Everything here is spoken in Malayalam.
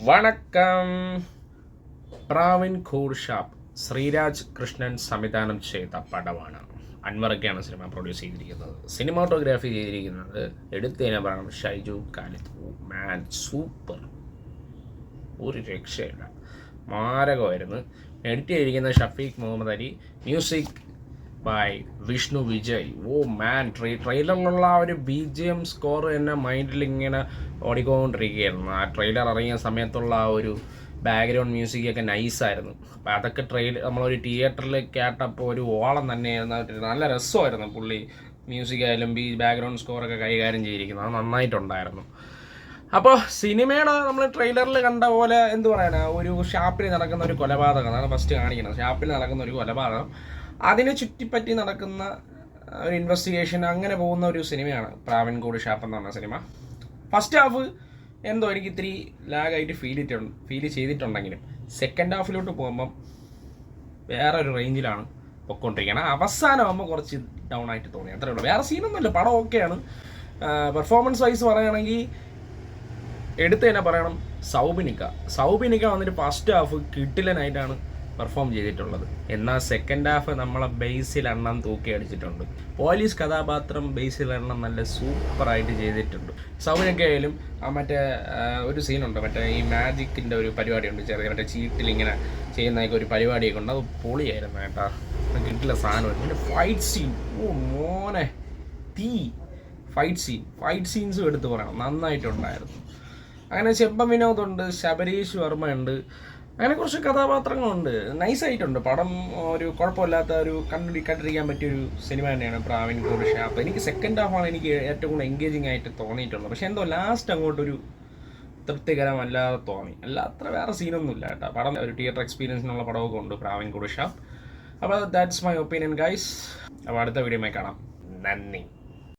വണക്കം. പ്രാവിൻ ഖൂർ ഷാപ്പ് ശ്രീരാജ് കൃഷ്ണൻ സംവിധാനം ചെയ്ത പടമാണ്. അൻവറൊക്കെയാണ് സിനിമ പ്രൊഡ്യൂസ് ചെയ്തിരിക്കുന്നത്. സിനിമാറ്റോഗ്രാഫി ചെയ്തിരിക്കുന്നത് എടുത്തതിനെ പറയണം ഷൈജു ഖാലിദ്. മാൻ സൂപ്പർ, ഒരു രക്ഷയില്ല, മാരകമായിരുന്നു. എഡിറ്റ് ചെയ്തിരിക്കുന്ന ഷഫീഖ് മുഹമ്മദ് അലി, മ്യൂസിക് ബൈ വിഷ്ണു വിജയ്. മാൻ, ട്രെയിലറിലുള്ള ആ ഒരു BGM സ്കോർ തന്നെ മൈൻഡിൽ ഇങ്ങനെ ഓടിക്കൊണ്ടിരിക്കുകയായിരുന്നു. ആ ട്രെയിലർ ഇറങ്ങിയ സമയത്തുള്ള ആ ഒരു ബാക്ക്ഗ്രൗണ്ട് മ്യൂസിക്കൊക്കെ നൈസായിരുന്നു. അപ്പോൾ അതൊക്കെ നമ്മളൊരു തിയേറ്ററിൽ കേട്ടപ്പോൾ ഒരു ഓളം തന്നെയായിരുന്നു. നല്ല രസമായിരുന്നു പുള്ളി മ്യൂസിക് ആയാലും ബാക്ക്ഗ്രൗണ്ട് സ്കോറൊക്കെ കൈകാര്യം ചെയ്തിരിക്കുന്നത്. അത് നന്നായിട്ടുണ്ടായിരുന്നു. അപ്പോൾ സിനിമയുടെ നമ്മൾ ട്രെയിലറിൽ കണ്ട പോലെ എന്ത് പറയാനാ, ഒരു ഷാപ്പിൽ നടക്കുന്ന ഒരു കൊലപാതകം, അതാണ് ഫസ്റ്റ് കാണിക്കുന്നത്. ഷാപ്പിൽ നടക്കുന്ന ഒരു കൊലപാതകം, അതിനെ ചുറ്റിപ്പറ്റി നടക്കുന്ന ഒരു ഇൻവെസ്റ്റിഗേഷൻ, അങ്ങനെ പോകുന്ന ഒരു സിനിമയാണ് പ്രാവിൻ ഖൂർ ഷാപ്പ് എന്ന് പറഞ്ഞ സിനിമ. ഫസ്റ്റ് ഹാഫ് എന്തോ എനിക്ക് ഇത്തിരി ലാഗായിട്ട് ഫീൽ ചെയ്തിട്ടുണ്ടെങ്കിലും സെക്കൻഡ് ഹാഫിലോട്ട് പോകുമ്പം വേറൊരു റേഞ്ചിലാണ് പൊയ്ക്കൊണ്ടിരിക്കുന്നത്. അവസാനമാകുമ്പോൾ കുറച്ച് ഡൗൺ ആയിട്ട് തോന്നി, അത്രേ ഉള്ളൂ. വേറെ സീനൊന്നുമില്ല, പടം ഓക്കെയാണ്. പെർഫോമൻസ് വൈസ് പറയുകയാണെങ്കിൽ എടുത്ത് തന്നെ പറയണം സൗബിനിക്ക വന്നിട്ട് ഫസ്റ്റ് ഹാഫ് കിട്ടിലനായിട്ടാണ് പെർഫോം ചെയ്തിട്ടുള്ളത്. എന്നാൽ സെക്കൻഡ് ഹാഫ് നമ്മളെ ബേസിൽ എണ്ണം തൂക്കി അടിച്ചിട്ടുണ്ട്. പോലീസ് കഥാപാത്രം ബേസിൽ എണ്ണം നല്ല സൂപ്പറായിട്ട് ചെയ്തിട്ടുണ്ട്. സൗബിനൊക്കെ ആയാലും മറ്റേ ഒരു സീനുണ്ട്, മറ്റേ ഈ മാജിക്കിൻ്റെ ഒരു പരിപാടിയുണ്ട്, ചെറിയ മറ്റേ ചീട്ടിലിങ്ങനെ ചെയ്യുന്നതൊക്കെ ഒരു പരിപാടിയൊക്കെ ഉണ്ട്. അത് പൊളിയായിരുന്നു കേട്ടോ, കിട്ടില്ല സാധനം. പിന്നെ ഫൈറ്റ് സീൻ, മോനെ തീ ഫൈറ്റ് സീൻസും എടുത്ത് പറയണം, നന്നായിട്ടുണ്ടായിരുന്നു. അങ്ങനെ ചെമ്പ വിനോദുണ്ട്, ശബരീഷ് വർമ്മ ഉണ്ട്, അങ്ങനെ കുറച്ച് കഥാപാത്രങ്ങളുണ്ട്. നൈസായിട്ടുണ്ട് പടം. ഒരു കുഴപ്പമില്ലാത്ത ഒരു കണ്ടിരിക്കാൻ പറ്റിയൊരു സിനിമ തന്നെയാണ് പ്രാവിൻ ഖൂർ ഷാപ്പ്. എനിക്ക് സെക്കൻഡ് ഹാഫാണ് എനിക്ക് ഏറ്റവും കൂടുതൽ എൻഗേജിങ് ആയിട്ട് തോന്നിയിട്ടുള്ളത്. പക്ഷേ എന്തോ ലാസ്റ്റ് അങ്ങോട്ടൊരു തൃപ്തികരമല്ലാതെ തോന്നി. അല്ല, അത്ര വേറെ സീനൊന്നുമില്ല കേട്ടോ. പടം ഒരു തിയേറ്റർ എക്സ്പീരിയൻസിനുള്ള പടമൊക്കെ ഉണ്ട് പ്രാവിൻ ഖൂർ ഷാപ്പ്. അപ്പോൾ ദാറ്റ്സ് മൈ ഒപ്പീനിയൻ ഗൈസ്. അപ്പോൾ അടുത്ത വീഡിയോയുമായി കാണാം. നന്ദി.